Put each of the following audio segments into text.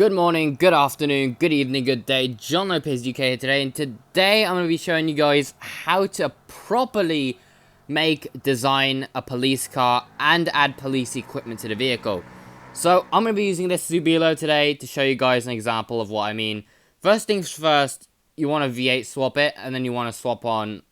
Good morning, good afternoon, good evening, good day. John Lopez UK here today, and today I'm going to be showing you guys how to properly design a police car and add police equipment to the vehicle. So I'm going to be using this Zubilo today to show you guys an example of what I mean. First things first, you want to V8 swap it, and then you want to swap on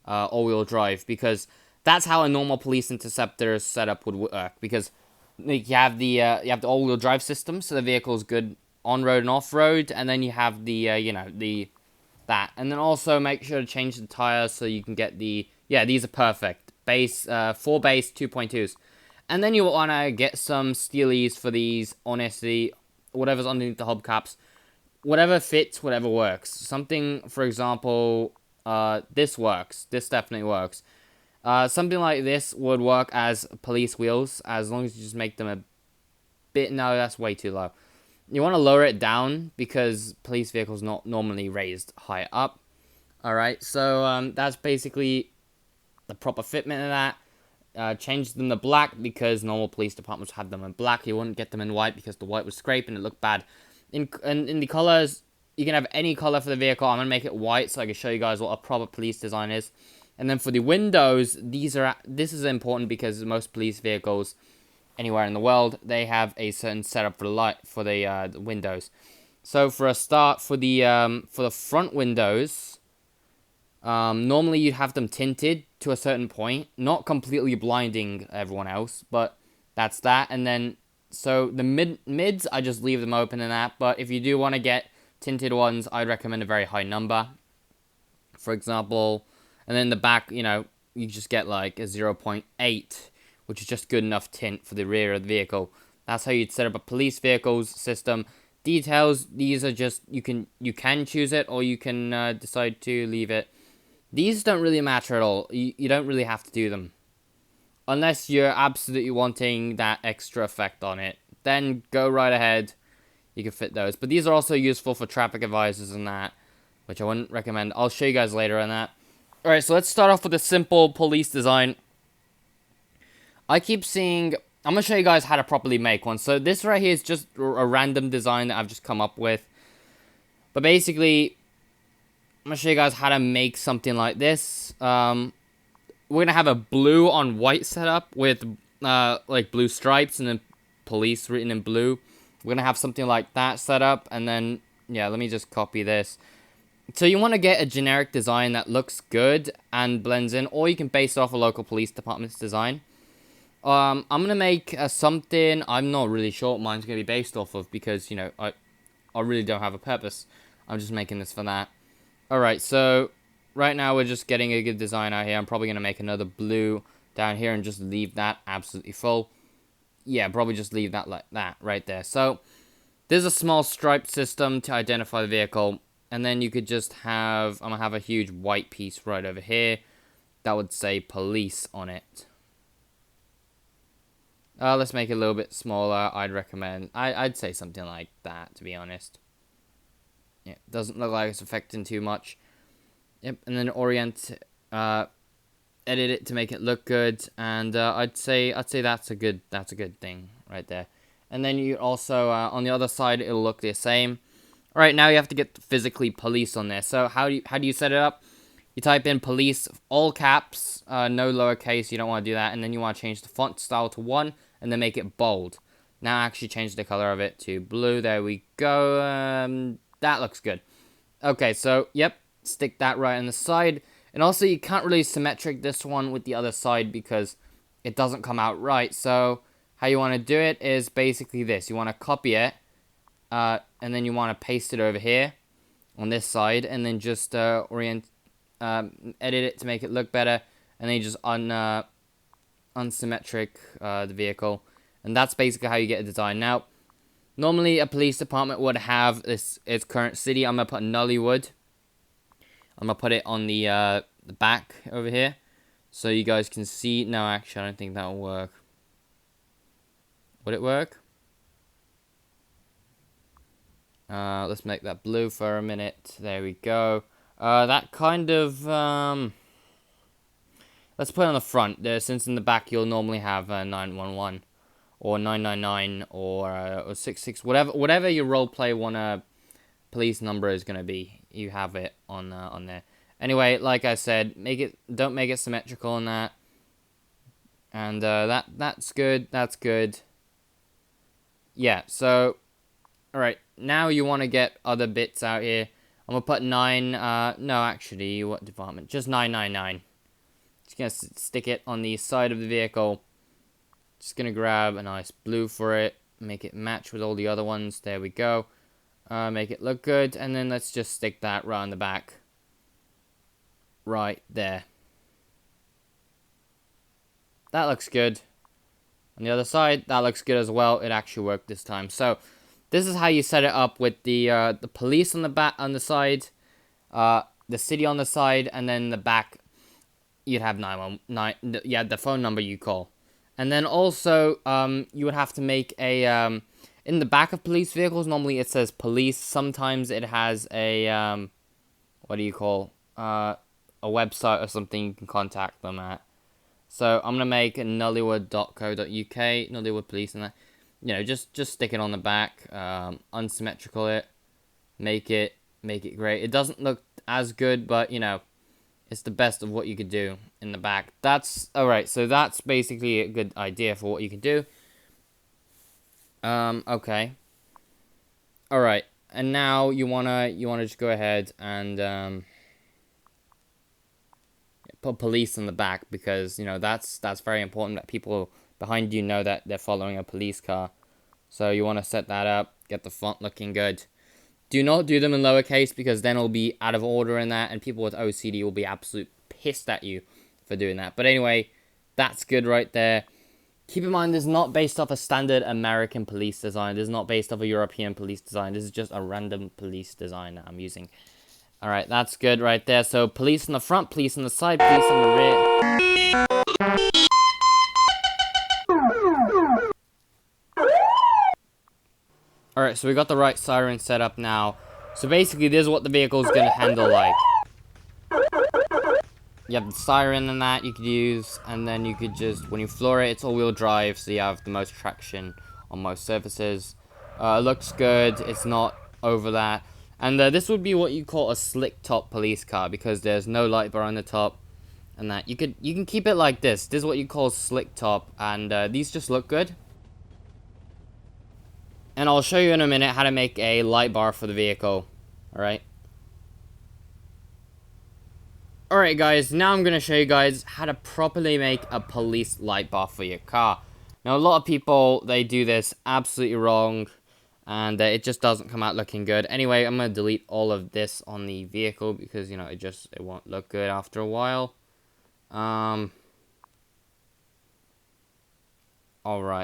all-wheel drive, because that's how a normal police interceptor setup would work. Because you have the all-wheel drive system, so the vehicle's good on-road and off-road, and then you have the and then also make sure to change the tires so you can get these are perfect base 4 base 2.2s, and then you want to get some steelies for these. Honestly, whatever's underneath the hubcaps, whatever fits, whatever works. Something, for example, this works. This definitely works. Something like this would work as police wheels, as long as you just make them a bit... No, that's way too low. You want to lower it down, because police vehicles not normally raised high up. Alright, so that's basically the proper fitment of that. Change them to black, because normal police departments have them in black. You wouldn't get them in white, because the white would scrape and it looked bad. In the colors, you can have any color for the vehicle. I'm going to make it white, so I can show you guys what a proper police design is. And then for the windows, this is important, because most police vehicles anywhere in the world, they have a certain setup for the windows. So for a start, for the front windows, normally you'd have them tinted to a certain point, not completely blinding everyone else, but that's that. And then so the mids, I just leave them open and that. But if you do want to get tinted ones, I'd recommend a very high number, for example. And then the back, you just get like a 0.8, which is just good enough tint for the rear of the vehicle. That's how you'd set up a police vehicle's system. Details, these are just, you can choose it, or you can decide to leave it. These don't really matter at all. You don't really have to do them, unless you're absolutely wanting that extra effect on it. Then go right ahead. You can fit those. But these are also useful for traffic advisors and that, which I wouldn't recommend. I'll show you guys later on that. Alright, so let's start off with a simple police design. I keep seeing... I'm going to show you guys how to properly make one. So this right here is just a random design that I've just come up with. But basically, I'm going to show you guys how to make something like this. We're going to have a blue on white setup with like blue stripes and then police written in blue. We're going to have something like that set up. And then, yeah, let me just copy this. So you want to get a generic design that looks good and blends in, or you can base it off a local police department's design. I'm going to make something, I'm not really sure what mine's going to be based off of, because, I really don't have a purpose. I'm just making this for that. Alright, so right now we're just getting a good design out here. I'm probably going to make another blue down here and just leave that absolutely full. Yeah, probably just leave that like that right there. So there's a small stripe system to identify the vehicle. And then you could just have, I'm going to have a huge white piece right over here that would say police on it. Let's make it a little bit smaller. I'd recommend, I'd say something like that, to be honest. Yeah, doesn't look like it's affecting too much. Yep, and then edit it to make it look good. And I'd say that's a good thing right there. And then you also, on the other side, it'll look the same. Alright, now you have to get physically police on there. So how do you set it up? You type in police, all caps, no lowercase, you don't want to do that. And then you want to change the font style to 1, and then make it bold. Now actually change the color of it to blue. There we go. That looks good. Okay, so, yep, stick that right on the side. And also, you can't really symmetric this one with the other side, because it doesn't come out right. So how you want to do it is basically this. You want to copy it. And then you want to paste it over here on this side, and then just edit it to make it look better, and then you just unsymmetric the vehicle, and that's basically how you get a design. Now, normally a police department would have its current city. I'm gonna put Nollywood. I'm gonna put it on the back over here, so you guys can see. No, actually, I don't think that will work. Would it work? Let's make that blue for a minute. There we go. That kind of, let's put it on the front there, since in the back you'll normally have 911. or 999 or 66, whatever your roleplay wanna police number is gonna be. You have it on there. Anyway, like I said, don't make it symmetrical in that. And that's good. That's good. Yeah. So, all right. Now you want to get other bits out here. I'm gonna put 9. No, actually, what department? Just 999. Just gonna stick it on the side of the vehicle. Just gonna grab a nice blue for it. Make it match with all the other ones. There we go. Make it look good, and then let's just stick that right on the back. Right there. That looks good. On the other side, that looks good as well. It actually worked this time. So, this is how you set it up with the police on the back, on the side, the city on the side, and then the back. You'd have 919. Yeah, the phone number you call, and then also you would have to make a in the back of police vehicles. Normally it says police. Sometimes it has a what do you call a website or something you can contact them at. So I'm gonna make a nollywood.co.uk, Nollywood Police, and that. You know, just stick it on the back, unsymmetrical it, make it great. It doesn't look as good, but you know, it's the best of what you could do in the back. That's alright. So that's basically a good idea for what you could do. Okay. All right, and now you wanna just go ahead and put police on the back, because you know that's very important that people behind you know that they're following a police car. So you want to set that up, get the font looking good. Do not do them in lowercase, because then it'll be out of order in that, and people with OCD will be absolutely pissed at you for doing that. But anyway, that's good right there. Keep in mind, this is not based off a standard American police design. This is not based off a European police design. This is just a random police design that I'm using. Alright, that's good right there. So, police on the front, police on the side, police on the rear. Alright, so we got the right siren set up now. So basically, this is what the vehicle is going to handle like. You have the siren and that you could use, and then you could just, when you floor it, it's all-wheel drive, so you have the most traction on most surfaces. It looks good, it's not over that. And this would be what you call a slick top police car, because there's no light bar on the top, and that you can keep it like this. This is what you call slick top, and these just look good. And I'll show you in a minute how to make a light bar for the vehicle. All right. Alright guys, now I'm going to show you guys how to properly make a police light bar for your car. Now a lot of people, they do this absolutely wrong, and it just doesn't come out looking good. Anyway, I'm going to delete all of this on the vehicle, because you know, it won't look good after a while. Alright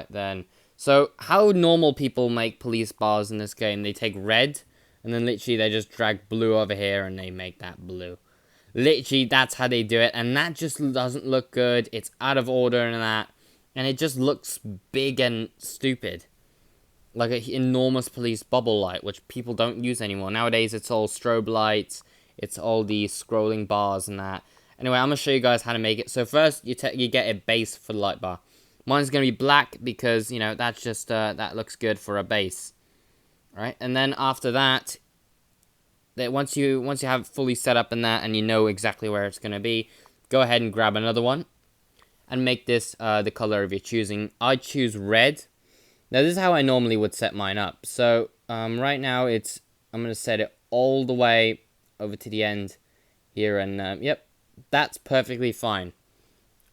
then. So how normal people make police bars in this game, they take red, and then literally they just drag blue over here and they make that blue. Literally, that's how they do it, and that just doesn't look good. It's out of order and that, and it just looks big and stupid. Like an enormous police bubble light, which people don't use anymore. Nowadays, it's all strobe lights, it's all the scrolling bars and that. Anyway, I'm going to show you guys how to make it. So first, you get a base for the light bar. Mine's going to be black, because, you know, that's just, that looks good for a base. Alright, and then after that, once you have it fully set up in that, and you know exactly where it's going to be, go ahead and grab another one and make this the color of your choosing. I choose red. Now this is how I normally would set mine up. So right now I'm going to set it all the way over to the end here, and yep, that's perfectly fine.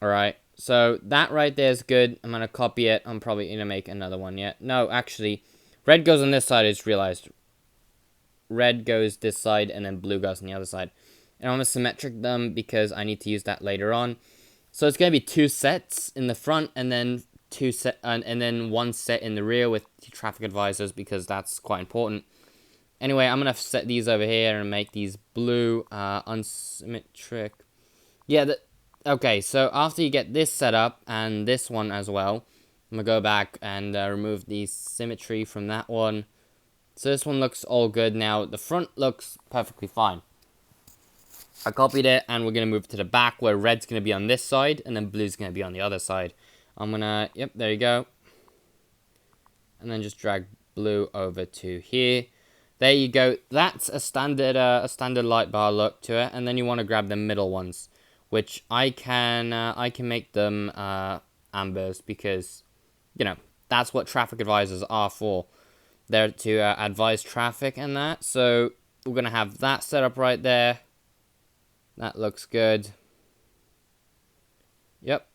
Alright, so that right there is good. I'm going to copy it. I'm probably going to make another one yet. No, actually, red goes on this side, I just realized. Red goes this side, and then blue goes on the other side. And I'm going to symmetric them, because I need to use that later on. So it's going to be 2 sets in the front, and then and then 1 set in the rear with traffic advisors, because that's quite important. Anyway, I'm going to set these over here and make these blue, unsymmetric. Yeah, okay, so after you get this set up, and this one as well, I'm going to go back and remove the symmetry from that one. So this one looks all good now. The front looks perfectly fine. I copied it, and we're going to move to the back, where red's going to be on this side, and then blue's going to be on the other side. I'm going to, yep, there you go. and then just drag blue over to here. There you go. That's a standard light bar look to it. And then you want to grab the middle ones, which I can make them ambers, because, you know, that's what traffic advisors are for. They're to advise traffic and that. So we're gonna have that set up right there. That looks good. Yep.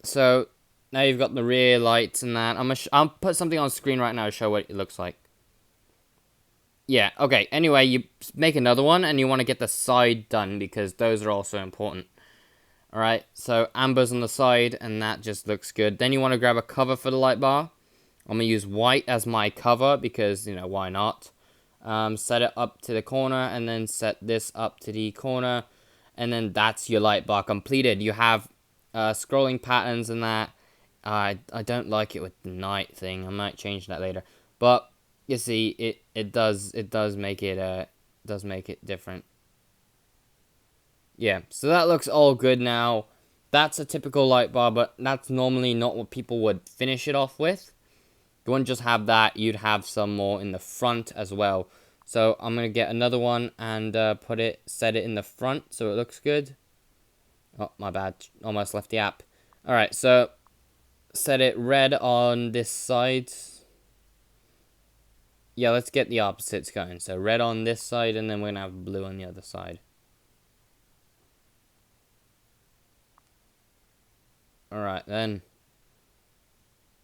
So now you've got the rear lights and that. I'll put something on screen right now to show what it looks like. Yeah, okay. Anyway, you make another one, and you want to get the side done, because those are also important. Alright, so ambers on the side, and that just looks good. Then you want to grab a cover for the light bar. I'm going to use white as my cover, because, you know, why not? Set it up to the corner, and then set this up to the corner. And then that's your light bar completed. You have scrolling patterns and that. I don't like it with the night thing. I might change that later. But you see, it does make it different. Yeah, so that looks all good now. That's a typical light bar, but that's normally not what people would finish it off with. You wouldn't just have that, you'd have some more in the front as well. So I'm gonna get another one and set it in the front so it looks good. Oh, my bad, almost left the app. Alright, so set it red on this side. Yeah, let's get the opposites going. So red on this side, and then we're gonna have blue on the other side. Alright then.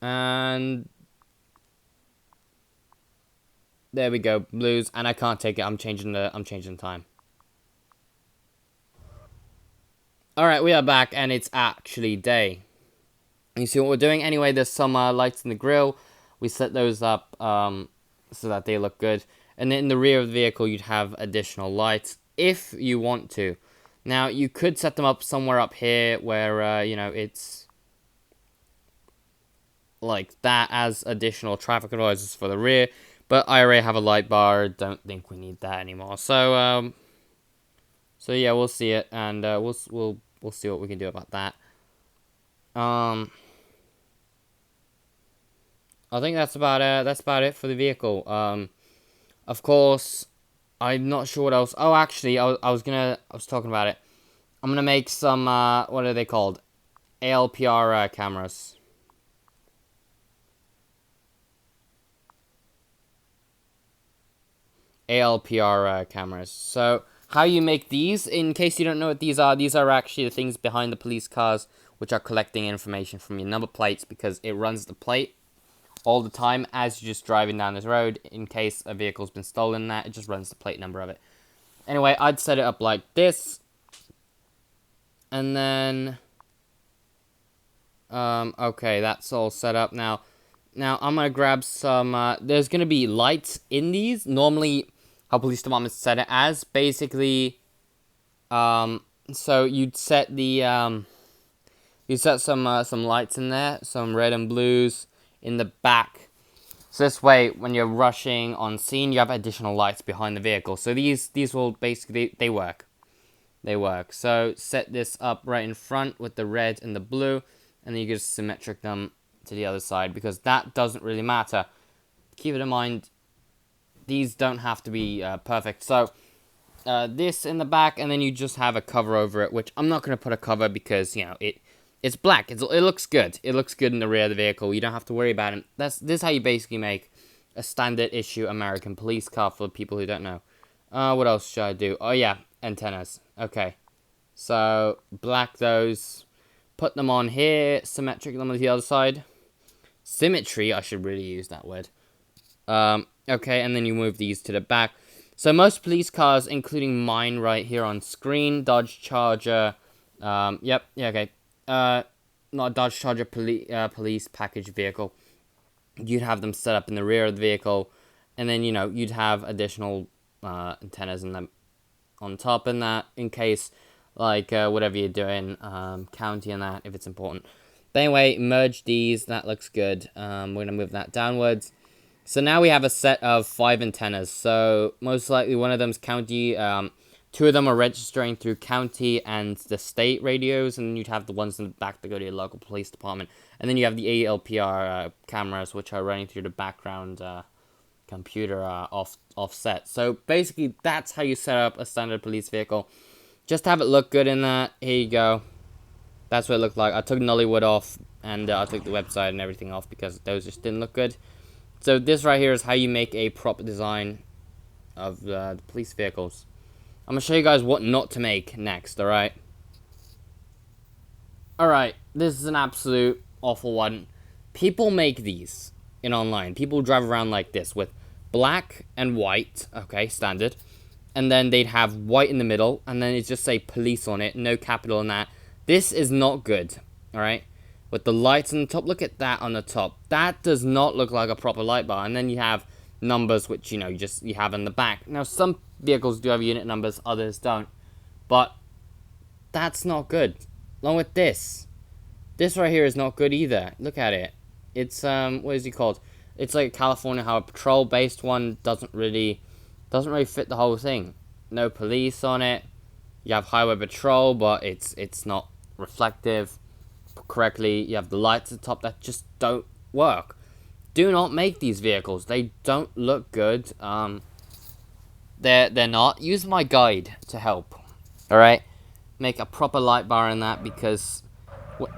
And there we go, blues, and I can't take it. I'm changing time. Alright, we are back, and it's actually day. You see what we're doing? Anyway, there's some lights in the grill. We set those up so that they look good. And then in the rear of the vehicle, you'd have additional lights if you want to. Now, you could set them up somewhere up here where, you know, it's like that as additional traffic advisors for the rear. But I already have a light bar. Don't think we need that anymore. So, so yeah, we'll see it, and we'll see what we can do about that. I think that's about it for the vehicle. Of course, I'm not sure what else. Oh, actually, I was talking about it. I'm gonna make some what are they called? ALPR cameras. ALPR cameras. So how you make these, in case you don't know what these are actually the things behind the police cars, which are collecting information from your number plates, because it runs the plate all the time as you're just driving down this road. In case a vehicle's been stolen, that it just runs the plate number of it. Anyway, I'd set it up like this, and then okay, that's all set up now. Now I'm gonna grab some. There's gonna be lights in these. Normally, how police departments set it as, basically, so you'd set the some lights in there, some red and blues in the back. So this way, when you're rushing on scene, you have additional lights behind the vehicle. So these will basically, they work. They work. So set this up right in front with the red and the blue, and then you just symmetric them to the other side, because that doesn't really matter. Keep it in mind, these don't have to be perfect. So this in the back, and then you just have a cover over it, which I'm not going to put a cover because, you know, it's black. It looks good. It looks good in the rear of the vehicle. You don't have to worry about it. This is how you basically make a standard issue American police car, for people who don't know. What else should I do? Oh yeah, antennas. Okay. So black those. Put them on here. Symmetric them on the other side. Symmetry, I should really use that word. Okay, and then you move these to the back. So most police cars, including mine right here on screen, Dodge Charger, yep, yeah, okay. Not Dodge Charger police package vehicle. You'd have them set up in the rear of the vehicle, and then, you know, you'd have additional antennas in them on top, and that, in case, like, whatever you're doing, county and that, if it's important. But anyway, merge these. That looks good. We're gonna move that downwards. So now we have a set of 5 antennas. So most likely one of them's county. Two of them are registering through county and the state radios, and then you'd have the ones in the back that go to your local police department. And then you have the ALPR cameras, which are running through the background computer offset. So basically, that's how you set up a standard police vehicle. Just to have it look good in that. Here you go. That's what it looked like. I took Nollywood off, and I took the website and everything off because those just didn't look good. So this right here is how you make a proper design of the police vehicles. I'm going to show you guys what not to make next, alright? Alright, this is an absolute awful one. People make these in online. People drive around like this with black and white, okay, standard. And then they'd have white in the middle, and then it just say police on it, no capital in that. This is not good, alright? With the lights on the top, look at that on the top. That does not look like a proper light bar. And then you have numbers, which, you know, you have in the back. Now, some vehicles do have unit numbers, others don't. But that's not good. Along with this. This right here is not good either. Look at it. It's, what is it called? It's like a California Highway Patrol based one. Doesn't really fit the whole thing. No police on it. You have Highway Patrol, but it's not reflective correctly. You have the lights at the top that just don't work. Do not make these vehicles. They don't look good. They're not. Use my guide to help. Alright? Make a proper light bar in that, because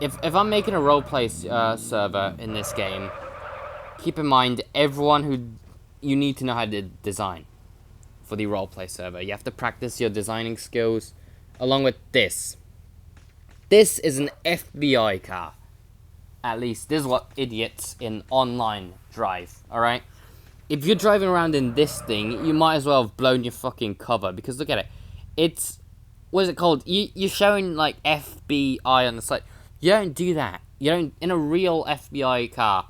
if I'm making a roleplay server in this game, keep in mind you need to know how to design for the roleplay server. You have to practice your designing skills along with this. This is an FBI car. At least this is what idiots in online drive, alright? If you're driving around in this thing, you might as well have blown your fucking cover, because look at it. It's, what is it called? You're showing like FBI on the side. You don't do that. You don't, in a real FBI car,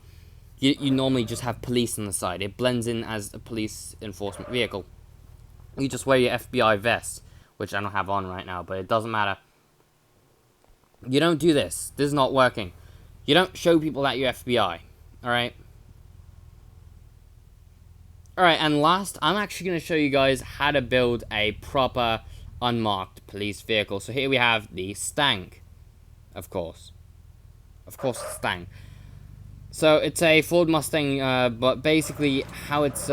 you normally just have police on the side. It blends in as a police enforcement vehicle. You just wear your FBI vest, which I don't have on right now, but it doesn't matter. You don't do this. This is not working. You don't show people that you're FBI. Alright? Alright, and last, I'm actually going to show you guys how to build a proper unmarked police vehicle. So here we have the Stang. Of course. Of course, it's Stang. So it's a Ford Mustang, but basically how it's...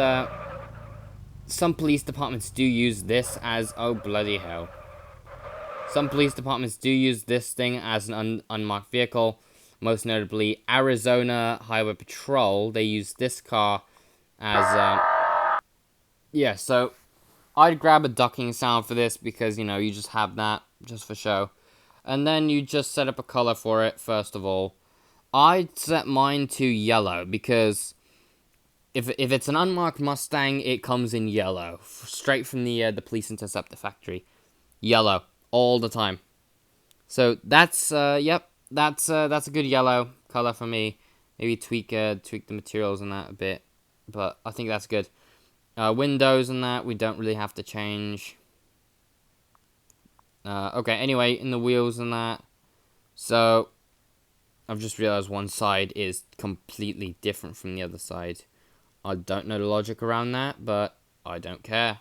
some police departments do use this as... Oh, bloody hell. Some police departments do use this thing as an unmarked vehicle. Most notably, Arizona Highway Patrol. They use this car as... yeah, so I'd grab a ducking sound for this because, you know, you just have that just for show. And then you just set up a color for it, first of all. I'd set mine to yellow because if it's an unmarked Mustang, it comes in yellow. Straight from the Police Interceptor factory. Yellow. All the time. So that's, yep. That's a good yellow color for me. Maybe tweak the materials on that a bit. But I think that's good. Windows and that, we don't really have to change. Okay, anyway, in the wheels and that. So, I've just realized one side is completely different from the other side. I don't know the logic around that, but I don't care.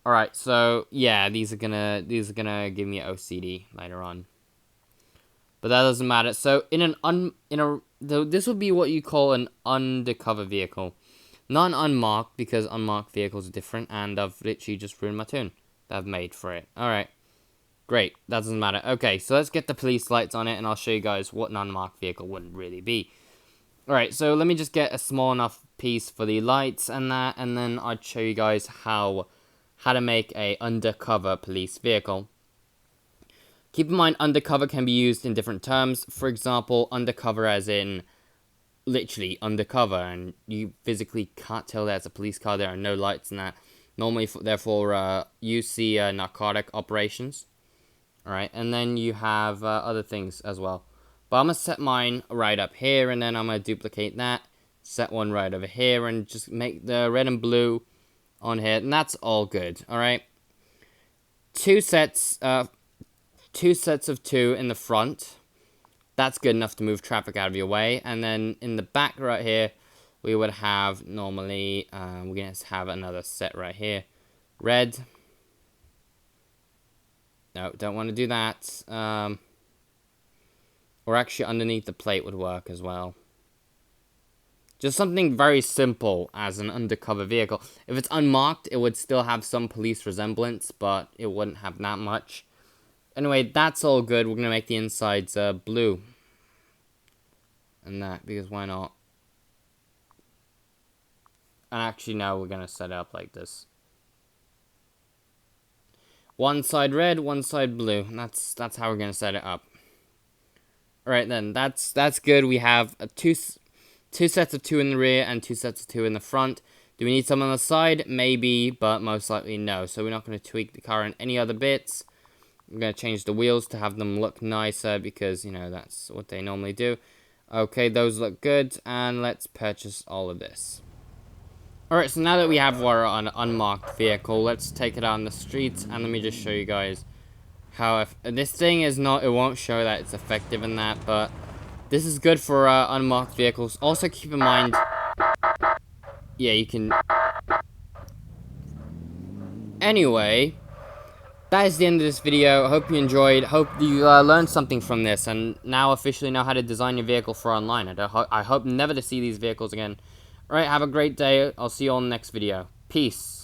Alright, so, yeah, these are gonna give me OCD later on. But that doesn't matter. So, this would be what you call an undercover vehicle. Not an unmarked, because unmarked vehicles are different, and I've literally just ruined my tune that I've made for it. Alright. Great. That doesn't matter. Okay, so let's get the police lights on it, and I'll show you guys what an unmarked vehicle would really be. Alright, so let me just get a small enough piece for the lights and that, and then I'd show you guys how to make a undercover police vehicle. Keep in mind, undercover can be used in different terms. For example, undercover as in literally undercover, and you physically can't tell there's a police car. There are no lights in that. Normally, therefore, UC narcotic operations. Alright, and then you have other things as well. But I'm going to set mine right up here, and then I'm going to duplicate that. Set one right over here, and just make the red and blue on here, and that's all good. Alright. Two sets of two in the front. That's good enough to move traffic out of your way. And then in the back right here, we would have normally, we're going to have another set right here. Red. No, don't want to do that. Or actually underneath the plate would work as well. Just something very simple as an undercover vehicle. If it's unmarked, it would still have some police resemblance, but it wouldn't have that much. Anyway, that's all good. We're going to make the insides blue. And that, because why not? And actually, no, we're going to set it up like this. One side red, one side blue. That's how we're going to set it up. Alright then, that's good. We have two sets of 2 in the rear and 2 sets of 2 in the front. Do we need some on the side? Maybe, but most likely no. So we're not going to tweak the car in any other bits. I'm going to change the wheels to have them look nicer because, you know, that's what they normally do. Okay, those look good, and let's purchase all of this. Alright, so now that we have our unmarked vehicle, let's take it out on the streets, and let me just show you guys how this thing is not, it won't show that it's effective in that, but this is good for unmarked vehicles. Also keep in mind, yeah, you can, anyway, that is the end of this video. I hope you enjoyed, hope you learned something from this, and now officially know how to design your vehicle for online. I hope never to see these vehicles again. Alright, have a great day. I'll see you all in the next video. Peace.